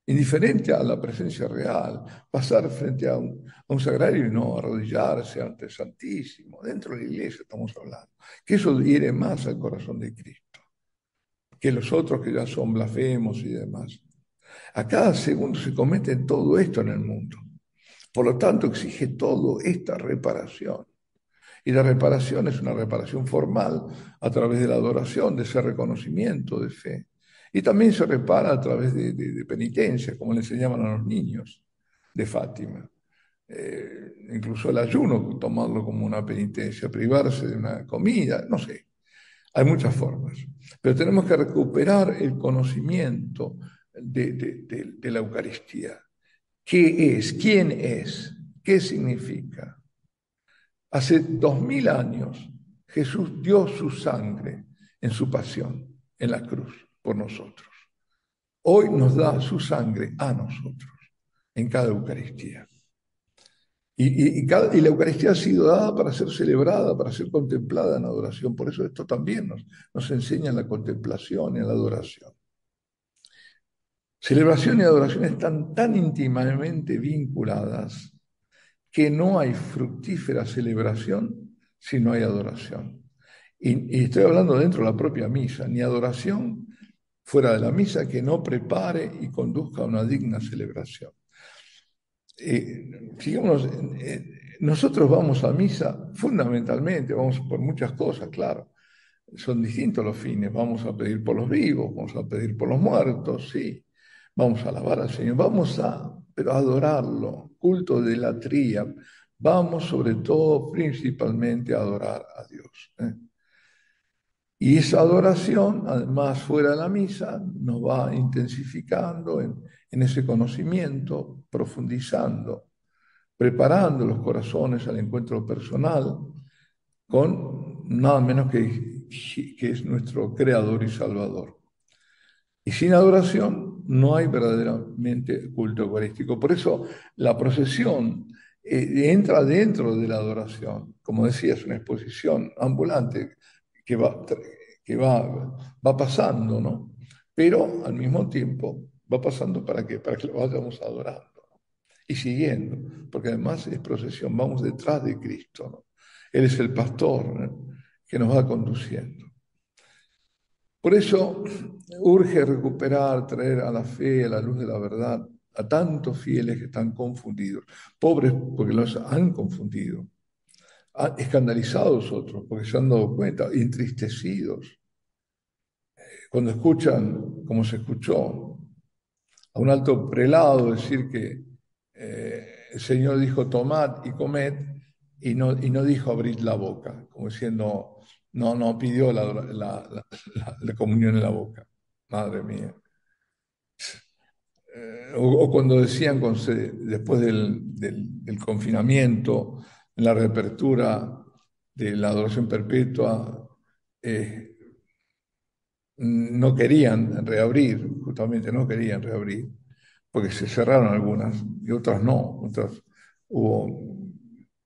Indiferente a la presencia real, pasar frente a un sagrario y no arrodillarse ante el Santísimo. Dentro de la iglesia estamos hablando. Que eso hiere más al corazón de Cristo que los otros que ya son blasfemos y demás. A cada segundo se comete todo esto en el mundo. Por lo tanto, exige toda esta reparación. Y la reparación es una reparación formal a través de la adoración, de ese reconocimiento de fe. Y también se repara a través de penitencia, como le enseñaban a los niños de Fátima. Incluso el ayuno, tomarlo como una penitencia, privarse de una comida, no sé. Hay muchas formas, pero tenemos que recuperar el conocimiento de la Eucaristía. ¿Qué es? ¿Quién es? ¿Qué significa? Hace 2000 años Jesús dio su sangre en su pasión, en la cruz, por nosotros. Hoy nos da su sangre a nosotros, en cada Eucaristía. Y la Eucaristía ha sido dada para ser celebrada, para ser contemplada en adoración. Por eso esto también nos enseña la contemplación y la adoración. Celebración y adoración están tan íntimamente vinculadas que no hay fructífera celebración si no hay adoración. Y estoy hablando dentro de la propia misa, ni adoración fuera de la misa que no prepare y conduzca a una digna celebración. Fijémonos, nosotros vamos a misa fundamentalmente, vamos por muchas cosas, claro. Son distintos los fines. Vamos a pedir por los vivos, vamos a pedir por los muertos, sí. Vamos a alabar al Señor, pero a adorarlo, culto de la tría. Vamos sobre todo, principalmente, a adorar a Dios. Y esa adoración, además, fuera de la misa, nos va intensificando en ese conocimiento, profundizando, preparando los corazones al encuentro personal con nada menos que es nuestro Creador y Salvador. Y sin adoración no hay verdaderamente culto eucarístico. Por eso la procesión entra dentro de la adoración. Como decía, es una exposición ambulante que va pasando, ¿no? Pero al mismo tiempo va pasando ¿para qué? Para que lo vayamos adorando, ¿no? Y siguiendo, porque además es procesión, vamos detrás de Cristo, ¿no? Él es el pastor, ¿no?, que nos va conduciendo. Por eso urge recuperar, traer a la fe, a la luz de la verdad, a tantos fieles que están confundidos, pobres porque los han confundido, escandalizados otros, porque se han dado cuenta, entristecidos, cuando escuchan, como se escuchó, a un alto prelado decir que el Señor dijo tomad y comed y no dijo abrid la boca, como diciendo, no pidió la comunión en la boca. Madre mía. O cuando decían después del confinamiento, en la reapertura de la adoración perpetua, eh, no querían reabrir, justamente no querían reabrir, porque se cerraron algunas y otras no. Otras hubo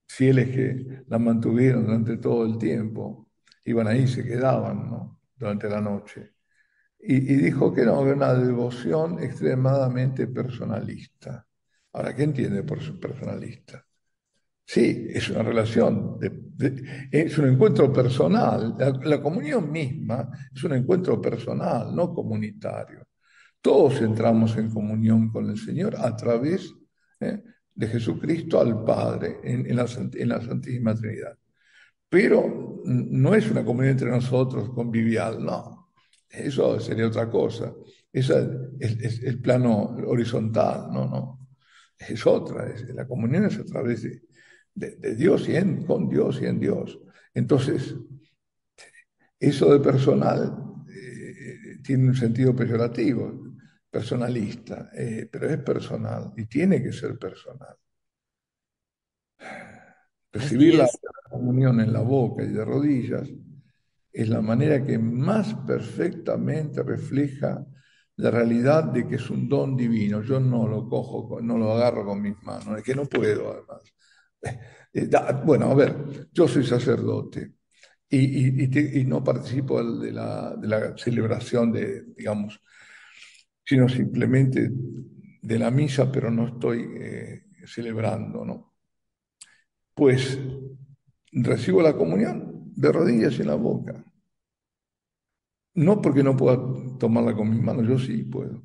fieles que las mantuvieron durante todo el tiempo, iban ahí, se quedaban, ¿no? Durante la noche. Y dijo que no, era una devoción extremadamente personalista. Ahora, ¿qué entiende por su personalista? Sí, es una relación, es un encuentro personal. La comunión misma es un encuentro personal, no comunitario. Todos entramos en comunión con el Señor a través de Jesucristo al Padre en la Santísima Trinidad. Pero no es una comunión entre nosotros convivial, no. Eso sería otra cosa. Eso es el plano horizontal, no. Es otra. La comunión es a través de Dios con Dios y en Dios. Entonces, eso de personal tiene un sentido peyorativo, personalista, pero es personal y tiene que ser personal. Recibir Así la es. comunión en la boca y de rodillas es la manera que más perfectamente refleja la realidad de que es un don divino. Yo no lo cojo, no lo agarro con mis manos, es que no puedo además. Bueno, a ver, yo soy sacerdote y no participo de la celebración digamos, sino simplemente de la misa, pero no estoy celebrando, ¿no? Pues recibo la comunión de rodillas en la boca. No porque no pueda tomarla con mis manos, yo sí puedo,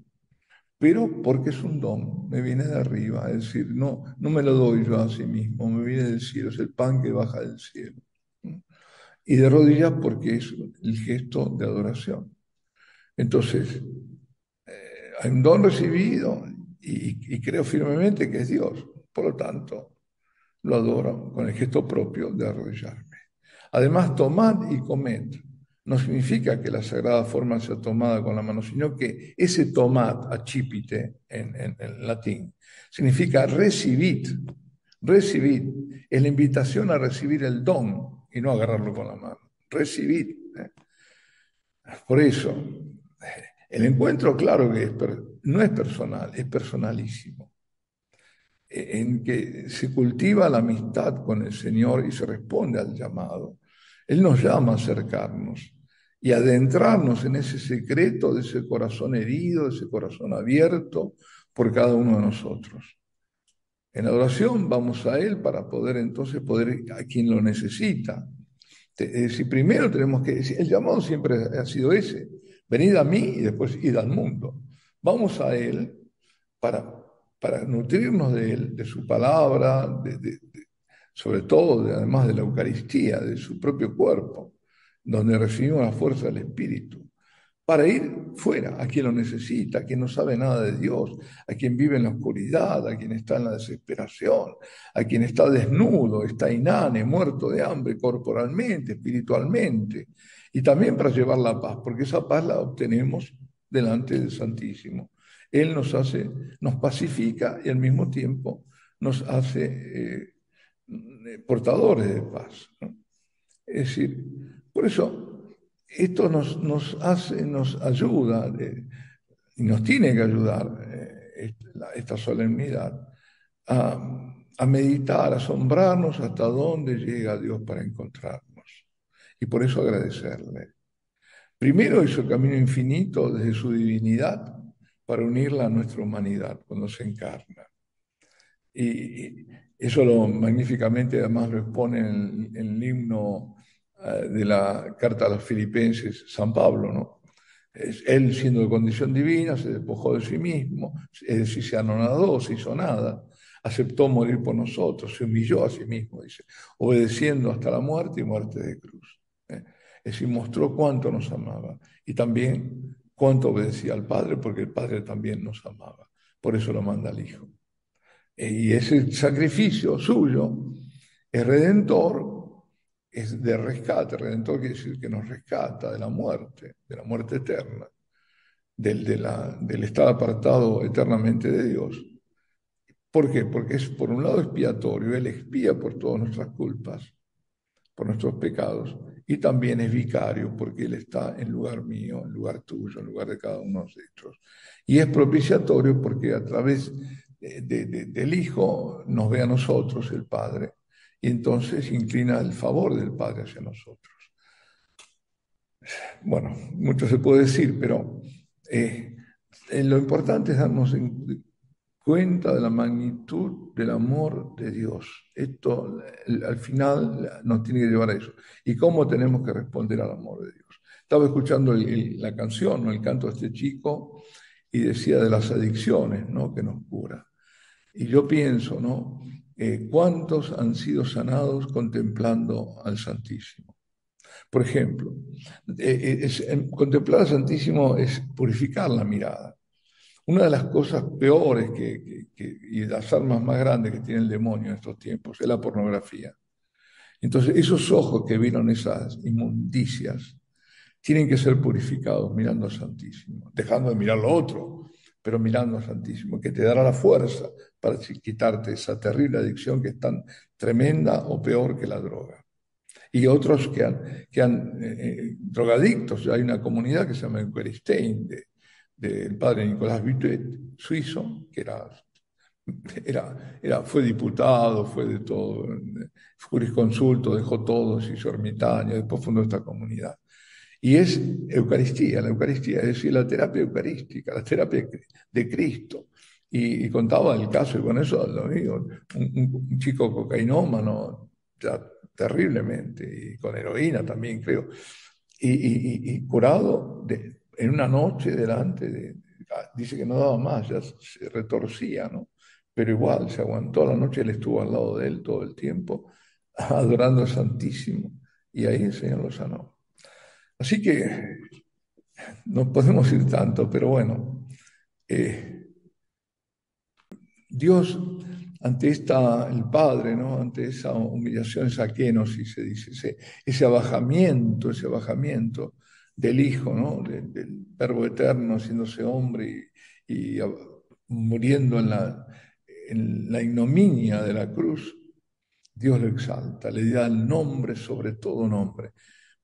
pero porque es un don, me viene de arriba, es decir, no me lo doy yo a sí mismo, me viene del cielo, es el pan que baja del cielo. Y de rodillas porque es el gesto de adoración. Entonces, hay un don recibido y creo firmemente que es Dios, por lo tanto, lo adoro con el gesto propio de arrodillarme. Además, tomad y comed no significa que la sagrada forma sea tomada con la mano, sino que ese tomad, accipite en latín, significa recibid. Recibid es la invitación a recibir el don y no agarrarlo con la mano. Recibid. Por eso, el encuentro, claro que no es personal, es personalísimo, en que se cultiva la amistad con el Señor y se responde al llamado. Él nos llama a acercarnos y adentrarnos en ese secreto de ese corazón herido, de ese corazón abierto por cada uno de nosotros. En adoración vamos a Él para poder entonces poder a quien lo necesita. Es decir, primero tenemos que decir, el llamado siempre ha sido ese, venid a mí y después id al mundo. Vamos a Él para, para nutrirnos de Él, de su palabra, sobre todo, además de la Eucaristía, de su propio cuerpo, donde recibimos la fuerza del Espíritu, para ir fuera, a quien lo necesita, a quien no sabe nada de Dios, a quien vive en la oscuridad, a quien está en la desesperación, a quien está desnudo, está inane, muerto de hambre corporalmente, espiritualmente, y también para llevar la paz, porque esa paz la obtenemos delante del Santísimo. Él nos pacifica y al mismo tiempo nos hace portadores de paz, ¿no? Es decir, por eso esto nos ayuda y nos tiene que ayudar esta solemnidad a meditar, a asombrarnos hasta dónde llega Dios para encontrarnos. Y por eso agradecerle. Primero hizo el camino infinito desde su divinidad para unirla a nuestra humanidad cuando se encarna. Y eso magníficamente además lo expone en el himno de la carta a los Filipenses, San Pablo, ¿no? Él, siendo de condición divina, se despojó de sí mismo, es decir, se anonadó, se hizo nada, aceptó morir por nosotros, se humilló a sí mismo, dice, obedeciendo hasta la muerte y muerte de cruz. ¿eh? Es decir, mostró cuánto nos amaba y también cuánto obedecía al Padre, porque el Padre también nos amaba. Por eso lo manda al Hijo. Y ese sacrificio suyo es redentor, es de rescate. Redentor quiere decir que nos rescata de la muerte eterna, del estar apartado eternamente de Dios. ¿Por qué? Porque es por un lado expiatorio, Él expía por todas nuestras culpas, por nuestros pecados, y también es vicario, porque Él está en lugar mío, en lugar tuyo, en lugar de cada uno de nosotros. Y es propiciatorio porque a través del Hijo nos ve a nosotros, el Padre, y entonces inclina el favor del Padre hacia nosotros. Bueno, mucho se puede decir, pero lo importante es darnos cuenta de la magnitud del amor de Dios. Esto al final nos tiene que llevar a eso. ¿Y cómo tenemos que responder al amor de Dios? Estaba escuchando la canción, ¿no? El canto de este chico, y decía de las adicciones, ¿no? Que nos cura. Y yo pienso, ¿no? ¿Cuántos han sido sanados contemplando al Santísimo? Por ejemplo, contemplar al Santísimo es purificar la mirada. Una de las cosas peores y las armas más grandes que tiene el demonio en estos tiempos es la pornografía. Entonces, esos ojos que vieron esas inmundicias tienen que ser purificados mirando al Santísimo, dejando de mirar lo otro, pero mirando al Santísimo, que te dará la fuerza para quitarte esa terrible adicción que es tan tremenda o peor que la droga. Y otros drogadictos. Hay una comunidad que se llama Eucharistein, del padre Nicolás Butet, suizo, que fue diputado, fue de todo, jurisconsulto, dejó todo, se hizo ermitaño, después fundó esta comunidad. Y es Eucaristía, la Eucaristía, es decir, la terapia eucarística, la terapia de Cristo. Y contaba el caso, y con eso lo digo, un chico cocainómano, ya terriblemente, y con heroína también, creo, y curado en una noche dice que no daba más, ya se retorcía, ¿no? Pero igual se aguantó la noche, él estuvo al lado de él todo el tiempo, adorando al Santísimo, y ahí el Señor lo sanó. Así que no podemos ir tanto, pero bueno, Dios el Padre, ¿no? Ante esa humillación, esa kenosis, se dice, ese bajamiento del Hijo, ¿no? Del Verbo eterno haciéndose hombre y muriendo en la ignominia de la cruz, Dios lo exalta, le da el nombre sobre todo nombre,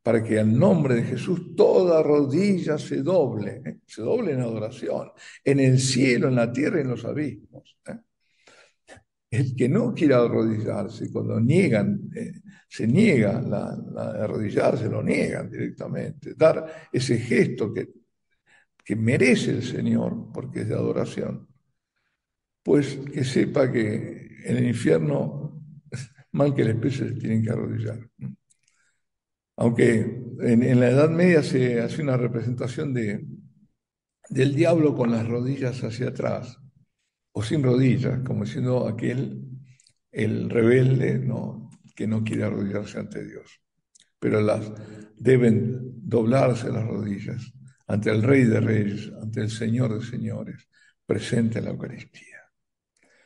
para que al nombre de Jesús toda rodilla se doble en adoración, en el cielo, en la tierra y en los abismos. El que no quiera arrodillarse, cuando se niega arrodillarse, lo niegan directamente. Dar ese gesto que merece el Señor, porque es de adoración, pues que sepa que en el infierno, mal que les pese, se tienen que arrodillar. Aunque en la Edad Media se hace una representación del diablo con las rodillas hacia atrás, o sin rodillas, como siendo el rebelde, ¿no? Que no quiere arrodillarse ante Dios. Pero deben doblarse las rodillas ante el Rey de Reyes, ante el Señor de Señores, presente en la Eucaristía.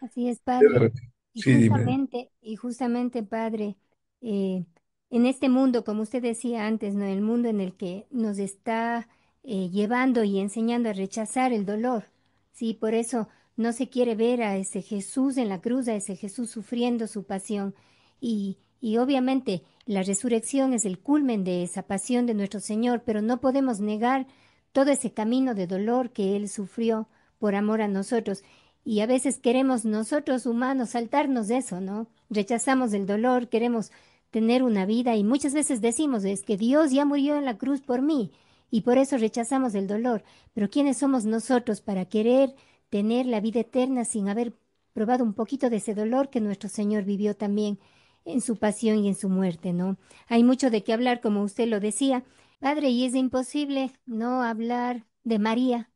Así es, Padre. Sí, dime. Y justamente, Padre, eh, en este mundo, como usted decía antes, ¿no? El mundo en el que nos está llevando y enseñando a rechazar el dolor. Sí, por eso no se quiere ver a ese Jesús en la cruz, a ese Jesús sufriendo su pasión. Y obviamente la resurrección es el culmen de esa pasión de nuestro Señor, pero no podemos negar todo ese camino de dolor que Él sufrió por amor a nosotros. Y a veces queremos nosotros humanos saltarnos de eso, ¿no? Rechazamos el dolor, queremos tener una vida y muchas veces decimos, es que Dios ya murió en la cruz por mí y por eso rechazamos el dolor. Pero ¿quiénes somos nosotros para querer tener la vida eterna sin haber probado un poquito de ese dolor que nuestro Señor vivió también en su pasión y en su muerte, ¿no? Hay mucho de qué hablar, como usted lo decía, Padre, y es imposible no hablar de María.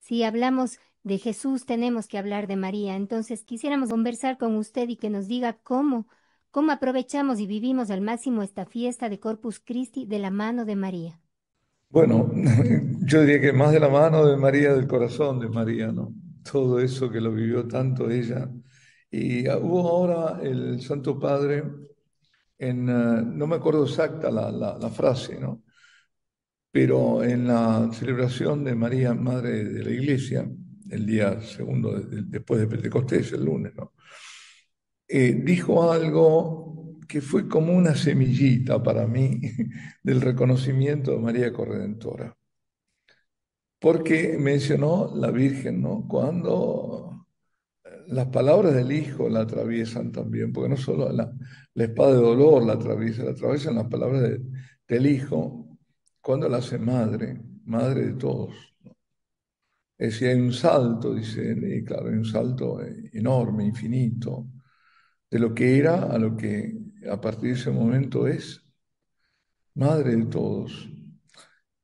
Si hablamos de Jesús tenemos que hablar de María. Entonces quisiéramos conversar con usted y que nos diga cómo aprovechamos y vivimos al máximo esta fiesta de Corpus Christi de la mano de María. Bueno, yo diría que más de la mano de María, del corazón de María, ¿no? Todo eso que lo vivió tanto ella. Y hubo ahora el Santo Padre no me acuerdo exacta la frase, ¿no? Pero en la celebración de María, Madre de la Iglesia, el día segundo después de Pentecostés, el lunes, ¿no? Dijo algo que fue como una semillita para mí del reconocimiento de María Corredentora, porque mencionó la Virgen, ¿no? Cuando las palabras del Hijo la atraviesan también, porque no solo la espada de dolor la atraviesan las palabras del Hijo, cuando la hace madre, madre de todos. Es decir, hay un salto, dice él, y claro, hay un salto enorme, infinito, de lo que era a lo que a partir de ese momento es madre de todos.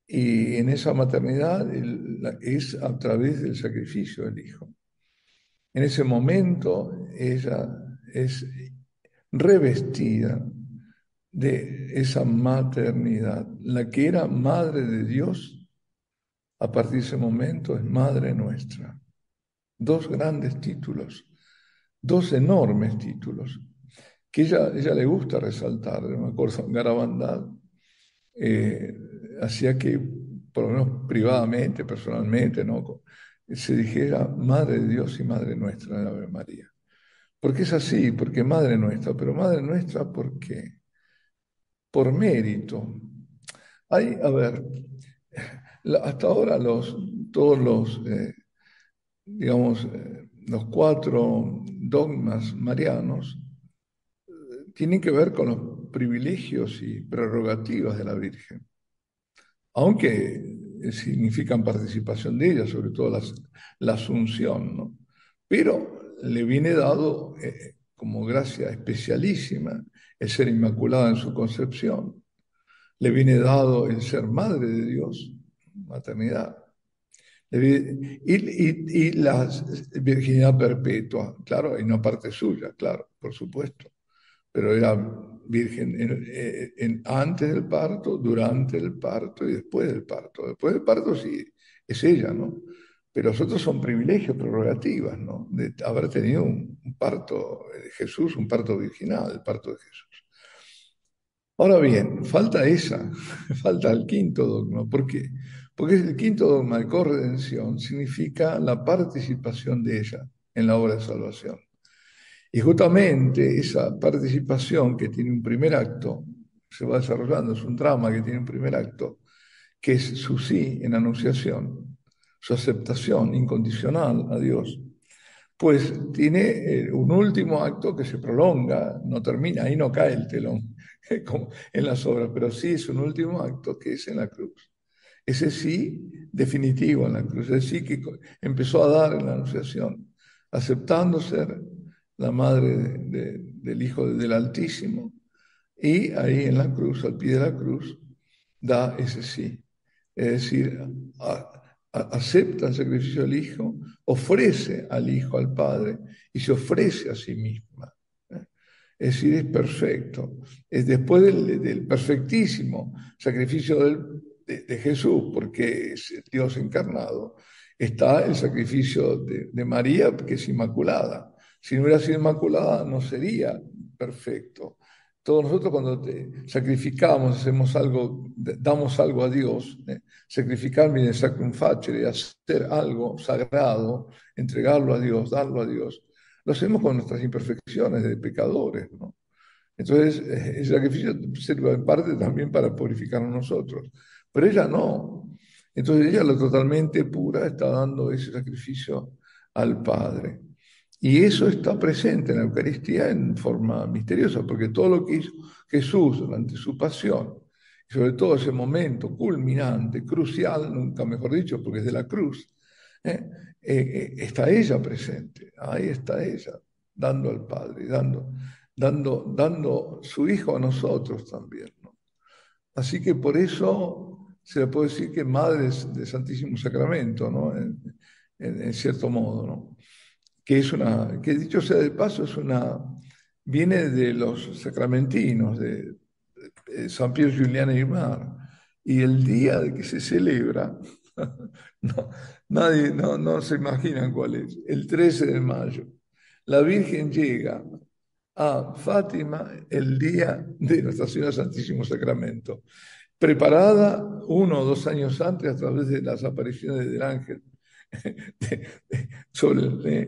Y en esa maternidad es a través del sacrificio del Hijo. En ese momento ella es revestida de esa maternidad. La que era madre de Dios, a partir de ese momento es madre nuestra. Dos grandes títulos, dos enormes títulos, que ella le gusta resaltar. Me acuerdo, Garabandal hacía que, por lo menos privadamente, personalmente, ¿no?, se dijera Madre de Dios y Madre nuestra en la Ave María. Porque es así, porque Madre nuestra, pero Madre nuestra, ¿por qué? Por mérito. Hay, a ver, hasta ahora todos los, digamos, los cuatro dogmas marianos tienen que ver con los privilegios y prerrogativas de la Virgen, aunque significan participación de ella, sobre todo la asunción, ¿no? Pero le viene dado como gracia especialísima el ser inmaculada en su concepción, le viene dado el ser madre de Dios, maternidad, y la virginidad perpetua, claro, y no parte suya, claro, por supuesto, pero era virgen antes del parto, durante el parto y después del parto. Después del parto sí, es ella, ¿no? Pero los otros son privilegios, prerrogativas, ¿no? De haber tenido un parto de Jesús, un parto virginal, el parto de Jesús. Ahora bien, falta falta el quinto dogma. ¿Por qué? Porque el quinto dogma de corredención significa la participación de ella en la obra de salvación. Y justamente esa participación que tiene un primer acto, se va desarrollando, es un drama que tiene un primer acto, que es su sí en anunciación, su aceptación incondicional a Dios, pues tiene un último acto que se prolonga, no termina, ahí no cae el telón, como en las obras, pero sí es un último acto que es en la cruz. Ese sí definitivo en la cruz, ese sí que empezó a dar en la anunciación, aceptando ser la madre del Hijo del Altísimo, y ahí en la cruz, al pie de la cruz, da ese sí. Es decir, acepta el sacrificio del Hijo, ofrece al Hijo al Padre y se ofrece a sí misma. Es decir, es perfecto. Es después del perfectísimo sacrificio de Jesús, porque es Dios encarnado, está el sacrificio de María, que es inmaculada. Si no hubiera sido inmaculada, no sería perfecto. Todos nosotros cuando sacrificamos, hacemos algo, damos algo a Dios, sacrificar viene sacrum facere, hacer algo sagrado, entregarlo a Dios, darlo a Dios, lo hacemos con nuestras imperfecciones de pecadores, ¿no? Entonces, el sacrificio sirve en parte también para purificarnos nosotros, pero ella no. Entonces, ella, lo totalmente pura, está dando ese sacrificio al Padre. Y eso está presente en la Eucaristía en forma misteriosa, porque todo lo que hizo Jesús durante su pasión, y sobre todo ese momento culminante, crucial, nunca mejor dicho, porque es de la cruz, está ella presente, ahí está ella, dando al Padre, dando su Hijo a nosotros también, ¿no? Así que por eso se le puede decir que Madre del Santísimo Sacramento, ¿no? en cierto modo, ¿no? Que es que dicho sea de paso, viene de los sacramentinos, de San Pier Giuliano Aymar. Y el día de que se celebra, no, nadie, no se imaginan cuál es, el 13 de mayo. La Virgen llega a Fátima el día de Nuestra Señora Santísimo Sacramento, preparada 1 o 2 años antes a través de las apariciones del ángel que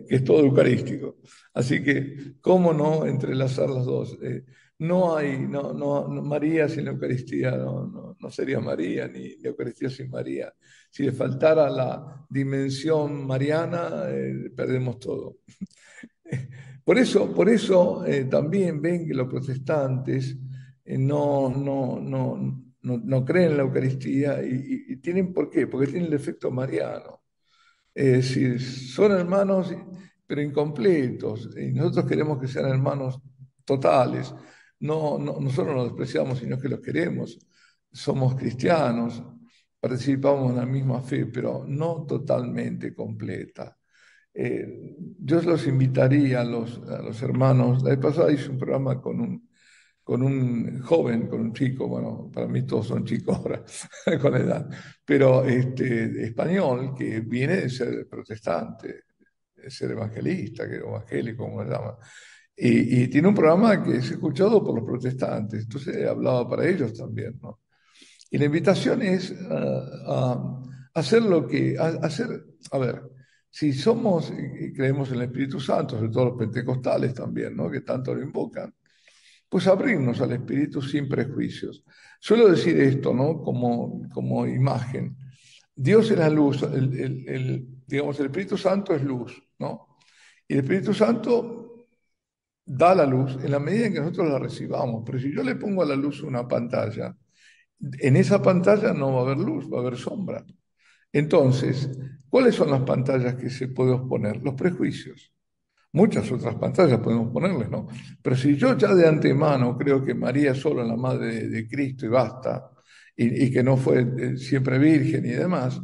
es todo eucarístico. Así que, ¿cómo no entrelazar las dos? María sin la Eucaristía no sería María, ni la Eucaristía sin María. Si le faltara la dimensión mariana, perdemos todo. Por eso también ven que los protestantes no creen en la Eucaristía y tienen, ¿por qué? Porque tienen el efecto mariano. Es decir, son hermanos, pero incompletos, y nosotros queremos que sean hermanos totales. Nosotros no los despreciamos, sino que los queremos. Somos cristianos, participamos en la misma fe, pero no totalmente completa. Yo los invitaría a los hermanos. La vez pasada hice un programa con un joven, con un chico, bueno, para mí todos son chicos ahora, con la edad, pero español, que viene de ser protestante, de ser evangelista, que evangélico, como se llama, y tiene un programa que es escuchado por los protestantes, entonces hablaba para ellos también, ¿no? Y la invitación es a hacer a ver, si somos y creemos en el Espíritu Santo, sobre todo los pentecostales también, ¿no? Que tanto lo invocan, pues abrirnos al Espíritu sin prejuicios. Suelo decir esto, ¿no? Como imagen. Dios es la luz, digamos, el Espíritu Santo es luz, ¿no? Y el Espíritu Santo da la luz en la medida en que nosotros la recibamos. Pero si yo le pongo a la luz una pantalla, en esa pantalla no va a haber luz, va a haber sombra. Entonces, ¿cuáles son las pantallas que se pueden poner? Los prejuicios. Muchas otras pantallas podemos ponerles, ¿no? Pero si yo ya de antemano creo que María es solo la madre de Cristo y basta, y que no fue siempre virgen y demás,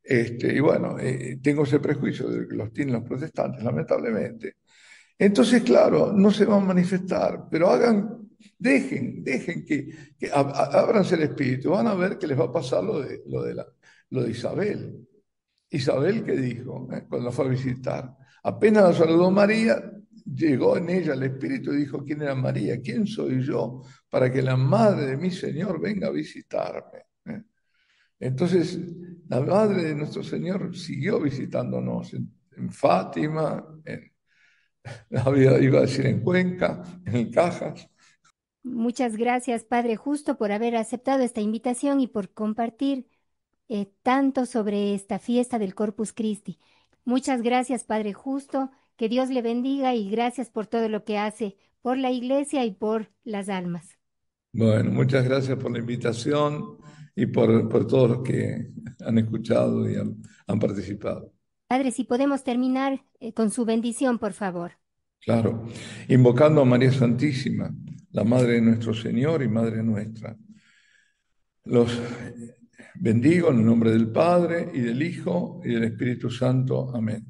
y bueno, tengo ese prejuicio de que los tienen los protestantes, lamentablemente. Entonces, claro, no se van a manifestar, pero dejen que ábranse el espíritu, van a ver que les va a pasar lo de Isabel. Isabel, ¿qué dijo cuando fue a visitar? Apenas la saludó María, llegó en ella el Espíritu y dijo, ¿quién era María? ¿Quién soy yo para que la madre de mi Señor venga a visitarme? Entonces, la madre de nuestro Señor siguió visitándonos en Fátima, iba a decir en Cuenca, en Cajas. Muchas gracias, Padre Justo, por haber aceptado esta invitación y por compartir tanto sobre esta fiesta del Corpus Christi. Muchas gracias, Padre Justo, que Dios le bendiga y gracias por todo lo que hace por la iglesia y por las almas. Bueno, muchas gracias por la invitación y por todos los que han escuchado y han participado. Padre, si podemos terminar con su bendición, por favor. Claro, invocando a María Santísima, la Madre de nuestro Señor y Madre nuestra. Los bendigo en el nombre del Padre y del Hijo y del Espíritu Santo. Amén.